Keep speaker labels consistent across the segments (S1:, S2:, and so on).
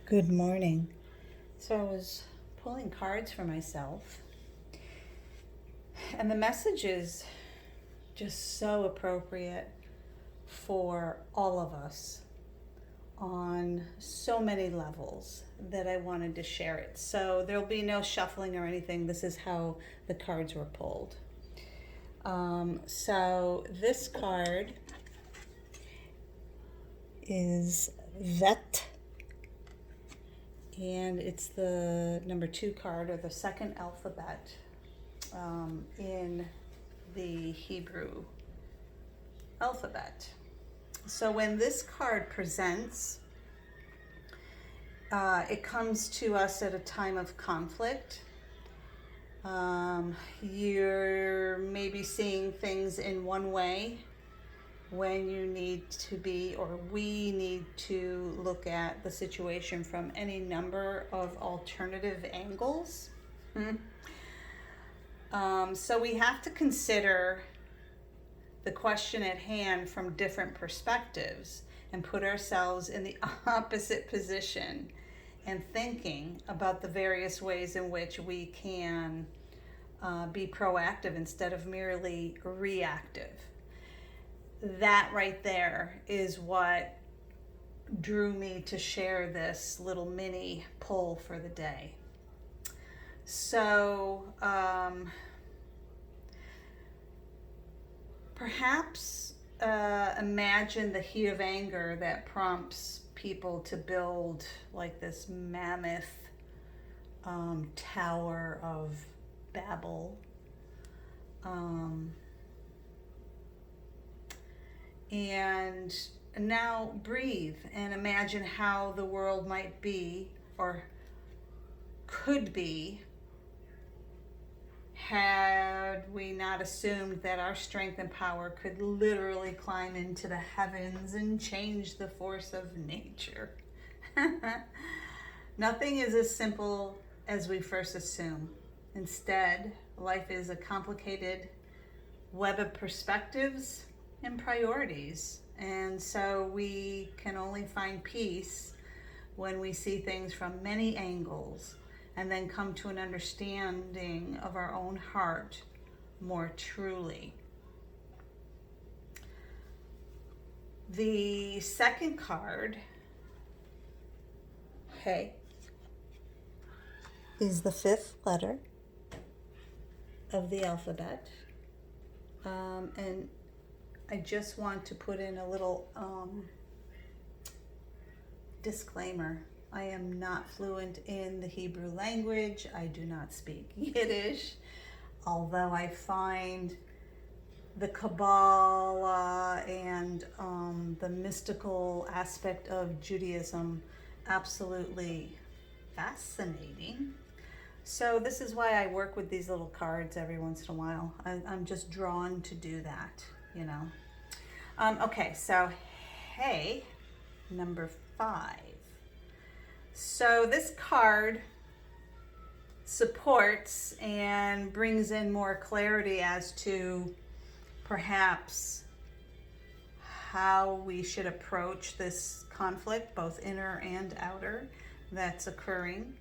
S1: Good morning. So I was pulling cards for myself, and the message is just so appropriate for all of us on so many levels that I wanted to share it. So there'll be no shuffling or anything. This is how the cards were pulled. So this card is Vet, and it's the number 2 card, or the second alphabet in the Hebrew alphabet. So when this card presents, it comes to us at a time of conflict. You're maybe seeing things in one way when you need to be, or we need to look at the situation from any number of alternative angles. So we have to consider the question at hand from different perspectives and put ourselves in the opposite position and thinking about the various ways in which we can be proactive instead of merely reactive. That right there is what drew me to share this little mini poll for the day. So perhaps imagine the heat of anger that prompts people to build like this mammoth Tower of Babel. And now breathe and imagine how the world might be or could be had we not assumed that our strength and power could literally climb into the heavens and change the force of nature. Nothing is as simple as we first assume. Instead, life is a complicated web of perspectives and priorities. And so we can only find peace when we see things from many angles and then come to an understanding of our own heart more truly. The second card, Hey, is the 5th letter of the alphabet. And I just want to put in a little disclaimer. I am not fluent in the Hebrew language. I do not speak Yiddish, although I find the Kabbalah and the mystical aspect of Judaism absolutely fascinating. So this is why I work with these little cards every once in a while. I'm just drawn to do that, you know. Okay, so hey, number 5. So this card supports and brings in more clarity as to perhaps how we should approach this conflict, both inner and outer, that's occurring.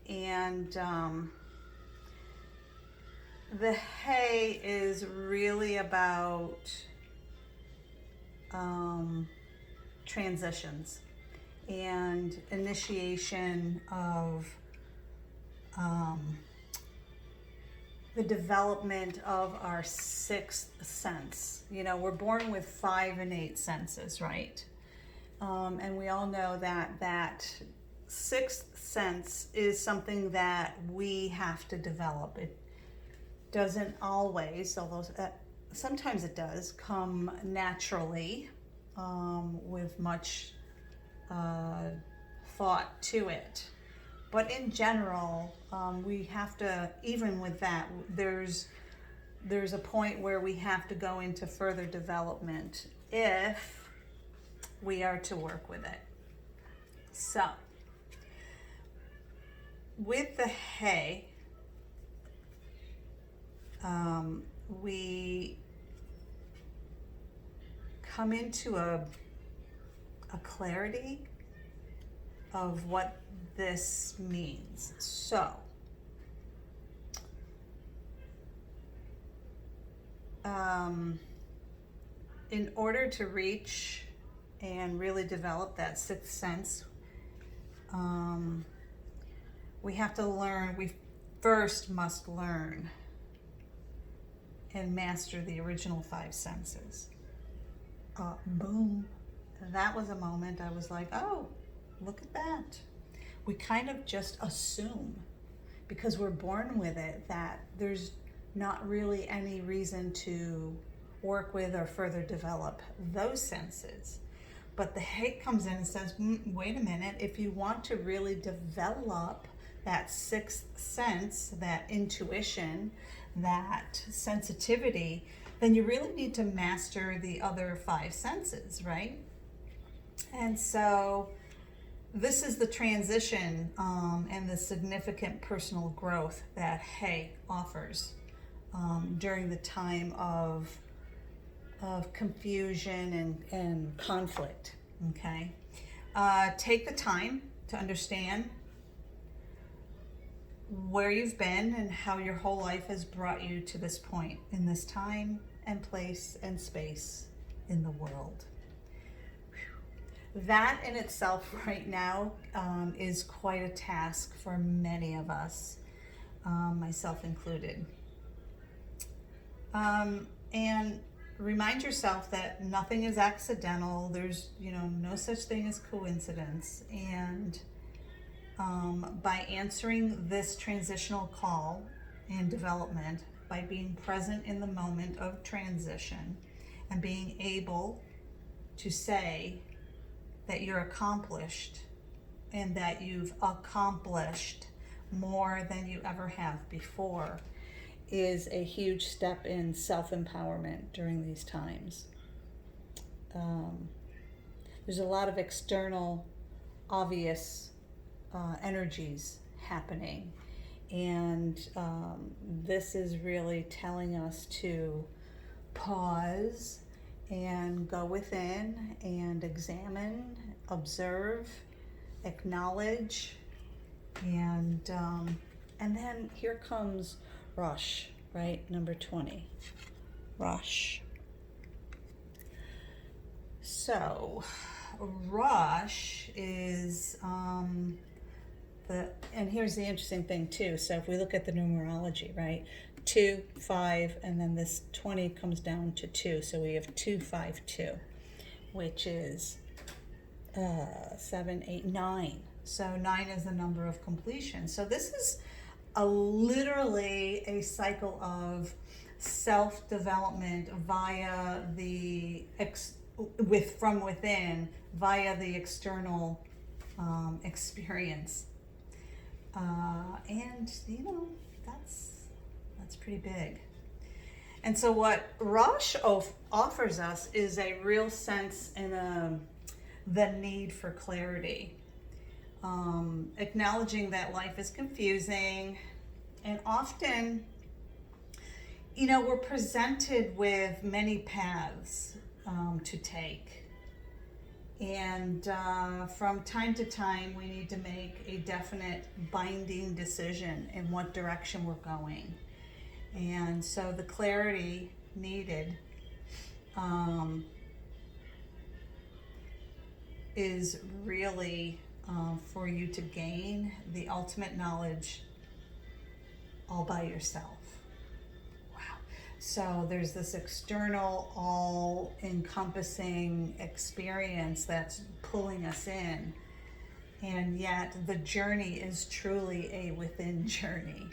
S1: And the hay is really about transitions and initiation of the development of our 6th sense. You know, we're born with 5 innate senses, right? And we all know that 6th sense is something that we have to develop. It doesn't always, although sometimes it does, come naturally with much thought to it. But in general, we have to, even with that, there's a point where we have to go into further development if we are to work with it. So, with the hay, we come into a clarity of what this means. So, in order to reach and really develop that sixth sense, we have to learn, we first must learn and master the original five senses. Boom. That was a moment I was like, oh, look at that. We kind of just assume, because we're born with it, that there's not really any reason to work with or further develop those senses. But the hate comes in and says, wait a minute, if you want to really develop that sixth sense, that intuition, that sensitivity, then you really need to master the other five senses, right? And so this is the transition and the significant personal growth that Hay offers during the time of confusion and conflict, okay? Take the time to understand where you've been and how your whole life has brought you to this point in this time and place and space in the world. That in itself right now is quite a task for many of us, myself included. And remind yourself that nothing is accidental. There's, no such thing as coincidence. And by answering this transitional call and development, by being present in the moment of transition and being able to say that you're accomplished and that you've accomplished more than you ever have before, is a huge step in self-empowerment during these times. There's a lot of external, obvious energies happening, and this is really telling us to pause and go within and examine, observe, acknowledge, and then here comes Rush, right? Number 20, Rush. So, Rush is and here's the interesting thing too. So if we look at the numerology, right? 2, 5, and then this 20 comes down to 2. So we have 2, 5, 2, which is 7, 8, 9. So 9 is the number of completion. So this is literally a cycle of self-development via the from within, via the external experience. And that's pretty big. And so what Rosh offers us is a real sense and the need for clarity, acknowledging that life is confusing, and often, we're presented with many paths to take. And from time to time, we need to make a definite binding decision in what direction we're going. And so the clarity needed is really for you to gain the ultimate knowledge all by yourself. So there's this external, all-encompassing experience that's pulling us in, and yet the journey is truly a within journey.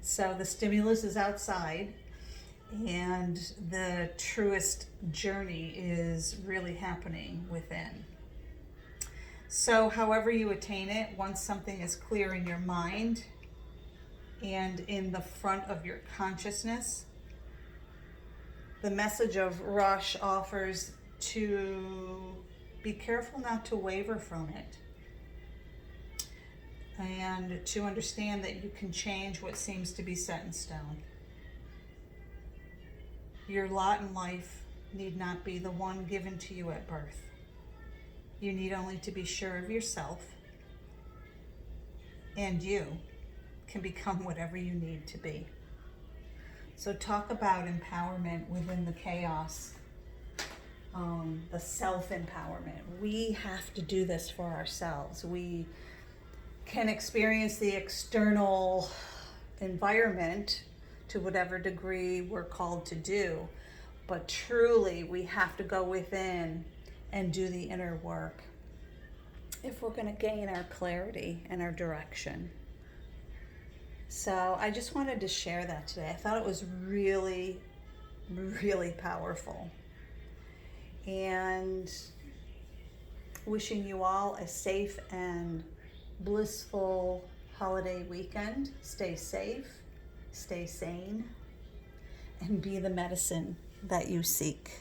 S1: So the stimulus is outside, and the truest journey is really happening within. So however you attain it, once something is clear in your mind and in the front of your consciousness, the message of Rush offers to be careful not to waver from it, and to understand that you can change what seems to be set in stone. Your lot in life need not be the one given to you at birth. You need only to be sure of yourself and you can become whatever you need to be. So talk about empowerment within the chaos, the self-empowerment. We have to do this for ourselves. We can experience the external environment to whatever degree we're called to do, but truly we have to go within and do the inner work if we're going to gain our clarity and our direction. So I just wanted to share that today. I thought it was really, really powerful. And wishing you all a safe and blissful holiday weekend. Stay safe, stay sane, and be the medicine that you seek.